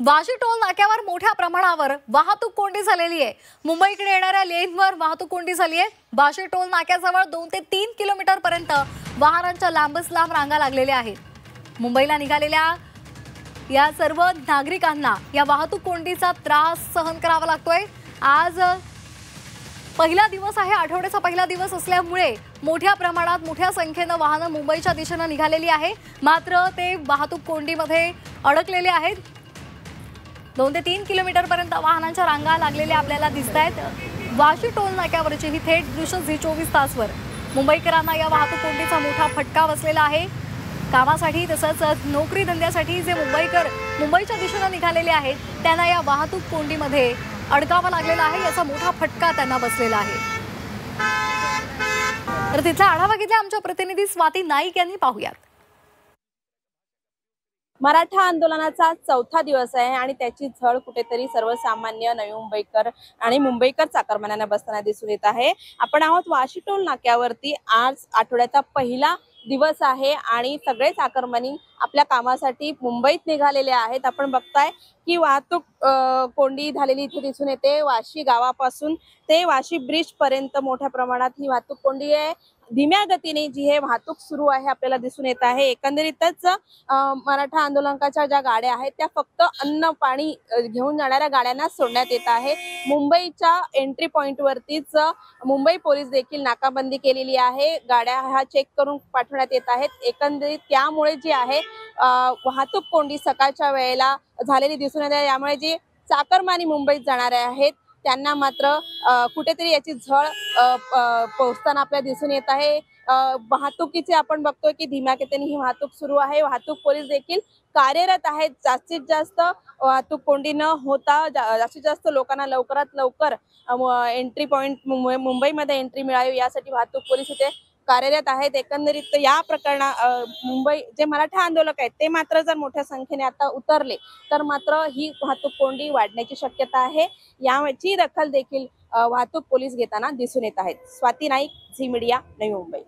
Vashi toll नाक्यावर मोठ्या प्रमाणावर वाहतूक कोंडी झालेली आहे। मुंबईकडे येणाऱ्या लेनवर वाहतूक कोंडी झाली आहे। वाशी टोल नाक्याजवळ 2 ते 3 किलोमीटर पर्यंत वाहनांच्या लांबच लांब रांगा लागलेल्या आहेत। मुंबईला निघालेल्या या सर्व नागरिकांना या वाहतूक कोंडीचा त्रास सहन करावा लागतोय। आज पहिला दिवस आहे, आठवड्याचा पहिला दिवस असल्यामुळे मोठ्या प्रमाणात मोठ्या संख्येने वाहनं मुंबईच्या दिशेने निघालेली आहे, मात्र ते वाहतूक कोंडीमध्ये अडकलेले आहेत। 2 ते 3 किलोमीटर पर्यंत वाहनांच्या रांगा लागलेल्या आपल्याला दिसतायत। वाशी टोल नाक्यावरची ही थेट दृश्य झी24 तासवर मुंबईकरांना या वाहतूक कोंडीचा मोठा फटका बसलेला आहे। कामासाठी तसंच नोकरी धंद्यासाठी जे मुंबईकर मुंबईच्या दिशेने निघालेले आहेत त्यांना या वाहतूक कोंडीमध्ये अडकावं लागलेला आहे। याचा मोठा फटका त्यांना बसलेला आहे। तर तिथला आढावा घेतला आमच्या प्रतिनिधी स्वाती नाईक यांनी, पाहूयात। मराठा आंदोलनाचा चौथा दिवस आहे आणि त्याची झळ कुठेतरी सर्वसामान्य नवी मुंबईकर आणि मुंबईकर चाकरमान्यांना बसताना दिसून येत आहे। आपण आहोत वाशी टोल नाक्यावरती। आज आठवड्याचा पहिला दिवस आहे आणि सगळे चाकरमानी आपल्या कामासाठी मुंबईत निघालेले आहेत। आपण बघताय की वाहतूक कोंडी झालेली इथे दिसून येते। वाशी गावापासून ते वाशी ब्रिज पर्यंत मोठ्या प्रमाणात ही वाहतूक कोंडी आहे। धीम्या गतीने जी हे वाहतूक सुरू आहे आपल्याला दिसून येत आहे। एकंदरीतच मराठा आंदोलकाच्या ज्या गाड्या आहेत त्या फक्त अन्न पाणी घेऊन जाणाऱ्या गाड्यांना सोडण्यात येत आहे। मुंबईच्या एंट्री पॉइंट वरतीच मुंबई पोलीस देखील नाकाबंदी केलेली आहे। गाड्या हा चेक करून पाठवण्यात येत आहेत। एकंदरीत त्यामुळे जी आहे वाहतूक कोंडी सकाळच्या वेळेला झालेली दिसून येते। यामुळे जी चाकरमानी मुंबईत जाणारे आहेत त्यांना मात्र कुठेतरी याची झळ पोहोचताना आपल्याला दिसून येत आहे। वाहतुकीचे आपण बघतोय की धीम्या गतीने ही वाहतूक सुरू आहे। वाहतूक पोलीस देखील कार्यरत आहेत। जास्तीत जास्त वाहतूक कोंडी न होता जास्तीत जास्त लोकांना लवकरात लवकर एंट्री पॉइंट मुंबईमध्ये एंट्री मिळावी यासाठी वाहतूक पोलीस इथे कार्यरत आहेत। एकंदरीत या मुंबई जे मराठा आंदोलक आहेत ते मात्र जर मोठ्या संख्येने आता उतरले तर मात्र ही वाहतूक कोंडी वाढण्याची शक्यता आहे। याची दखल देखील वाहतूक पोलीस घेताना दिसून येत आहेत। Swati Naik, Zee media, Navi Mumbai.